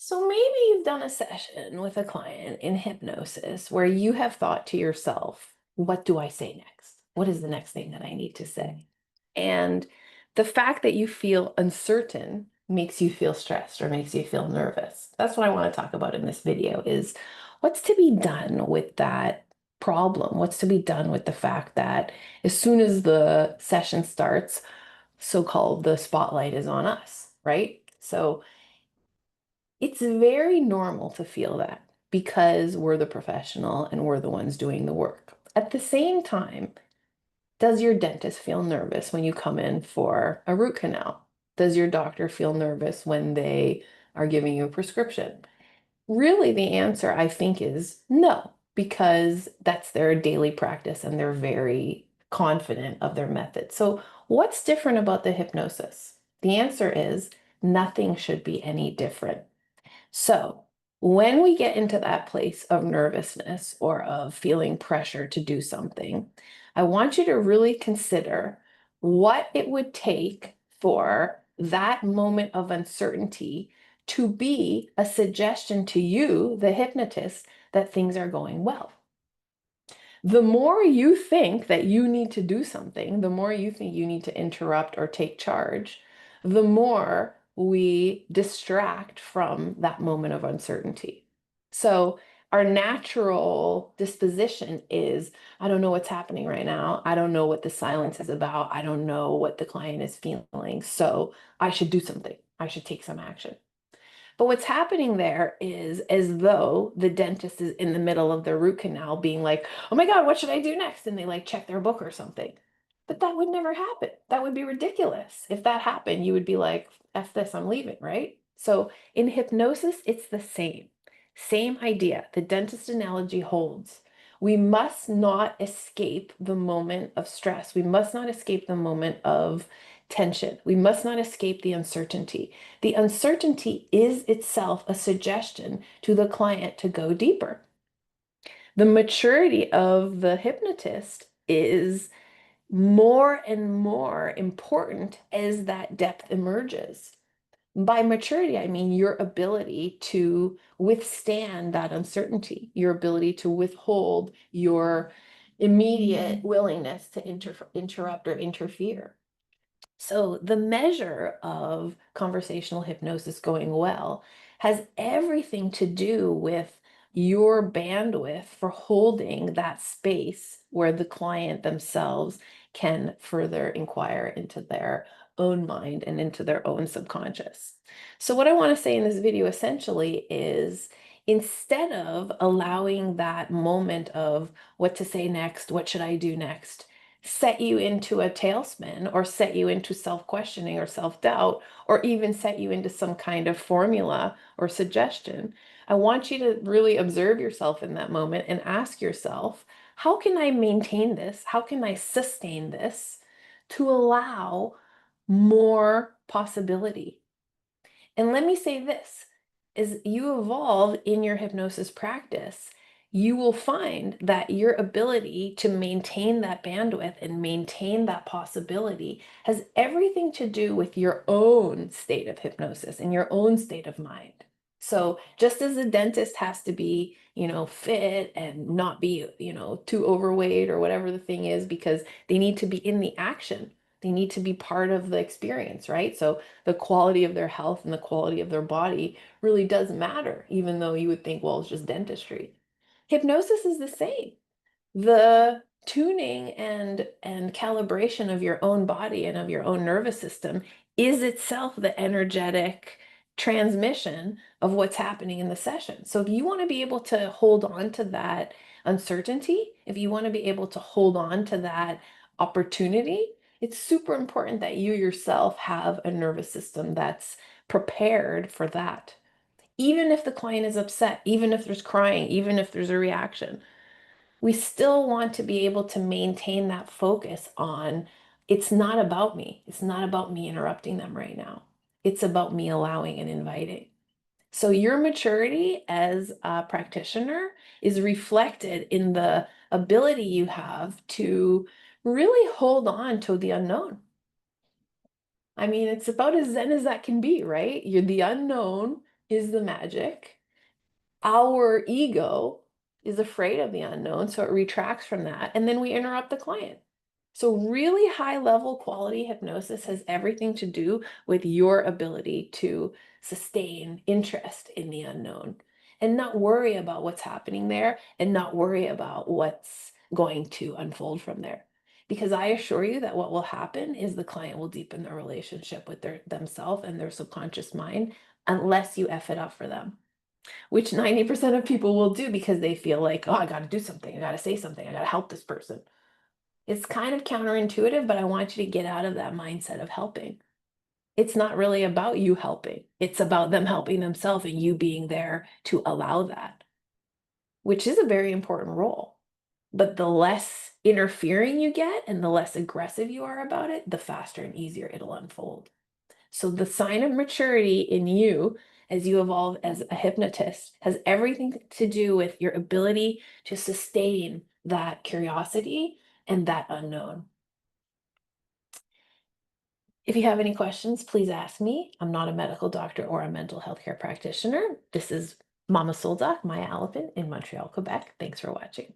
So maybe you've done a session with a client in hypnosis where you have thought to yourself, what do I say next? What is the next thing that I need to say? And the fact that you feel uncertain makes you feel stressed or makes you feel nervous. That's what I want to talk about in this video is what's to be done with that problem? What's to be done with the fact that as soon as the session starts, so-called the spotlight is on us, right? So it's very normal to feel that because we're the professional and we're the ones doing the work. At the same time, does your dentist feel nervous when you come in for a root canal? Does your doctor feel nervous when they are giving you a prescription? Really, the answer I think is no, because that's their daily practice and they're very confident of their method. So, what's different about the hypnosis? The answer is nothing should be any different. So, when we get into that place of nervousness or of feeling pressure to do something, I want you to really consider what it would take for that moment of uncertainty to be a suggestion to you, the hypnotist, that things are going well. The more you think that you need to do something, the more you think you need to interrupt or take charge, the more we distract from that moment of uncertainty. So, our natural disposition is I don't know what's happening right now. I don't know what the silence is about. I don't know what the client is feeling. So, I should do something. I should take some action. But what's happening there is as though the dentist is in the middle of their root canal being like, oh my God, what should I do next? And they like check their book or something. But that would never happen. That would be ridiculous. If that happened, you would be like, F this, I'm leaving, right? So in hypnosis, it's the same. Same idea. The dentist analogy holds. We must not escape the moment of stress. We must not escape the moment of tension. We must not escape the uncertainty. The uncertainty is itself a suggestion to the client to go deeper. The maturity of the hypnotist is more and more important as that depth emerges. By maturity, I mean your ability to withstand that uncertainty, your ability to withhold your immediate willingness to interrupt or interfere. So, the measure of conversational hypnosis going well has everything to do with your bandwidth for holding that space where the client themselves can further inquire into their own mind and into their own subconscious. So, what I want to say in this video essentially is instead of allowing that moment of what to say next, what should I do next, set you into a tailspin or set you into self-questioning or self-doubt or even set you into some kind of formula or suggestion. I want you to really observe yourself in that moment and ask yourself, how can I maintain this? How can I sustain this to allow more possibility? And let me say this, as you evolve in your hypnosis practice, you will find that your ability to maintain that bandwidth and maintain that possibility has everything to do with your own state of hypnosis and your own state of mind. So just as a dentist has to be, fit and not be, too overweight or whatever the thing is because they need to be in the action. They need to be part of the experience, right? So the quality of their health and the quality of their body really does matter, even though you would think, well, it's just dentistry. Hypnosis is the same. The tuning and calibration of your own body and of your own nervous system is itself the energetic transmission of what's happening in the session. So if you want to be able to hold on to that uncertainty, if you want to be able to hold on to that opportunity, it's super important that you yourself have a nervous system that's prepared for that. Even if the client is upset, even if there's crying, even if there's a reaction, we still want to be able to maintain that focus on it's not about me. It's not about me interrupting them right now. It's about me allowing and inviting. So your maturity as a practitioner is reflected in the ability you have to really hold on to the unknown. I mean, it's about as zen as that can be, right? You're the unknown. is the magic. Our ego is afraid of the unknown, so it retracts from that, and then we interrupt the client. So really high level quality hypnosis has everything to do with your ability to sustain interest in the unknown and not worry about what's happening there and not worry about what's going to unfold from there. Because I assure you that what will happen is the client will deepen their relationship with themselves and their subconscious mind unless you F it up for them, which 90% of people will do because they feel like, oh, I got to do something. I got to say something. I got to help this person. It's kind of counterintuitive, but I want you to get out of that mindset of helping. It's not really about you helping. It's about them helping themselves and you being there to allow that, which is a very important role. But the less interfering you get and the less aggressive you are about it, the faster and easier it'll unfold. So the sign of maturity in you as you evolve as a hypnotist has everything to do with your ability to sustain that curiosity and that unknown. If you have any questions, please ask me. I'm not a medical doctor or a mental health care practitioner. This is Mama Soul Doc, Maya Alapin in Montreal, Quebec. Thanks for watching.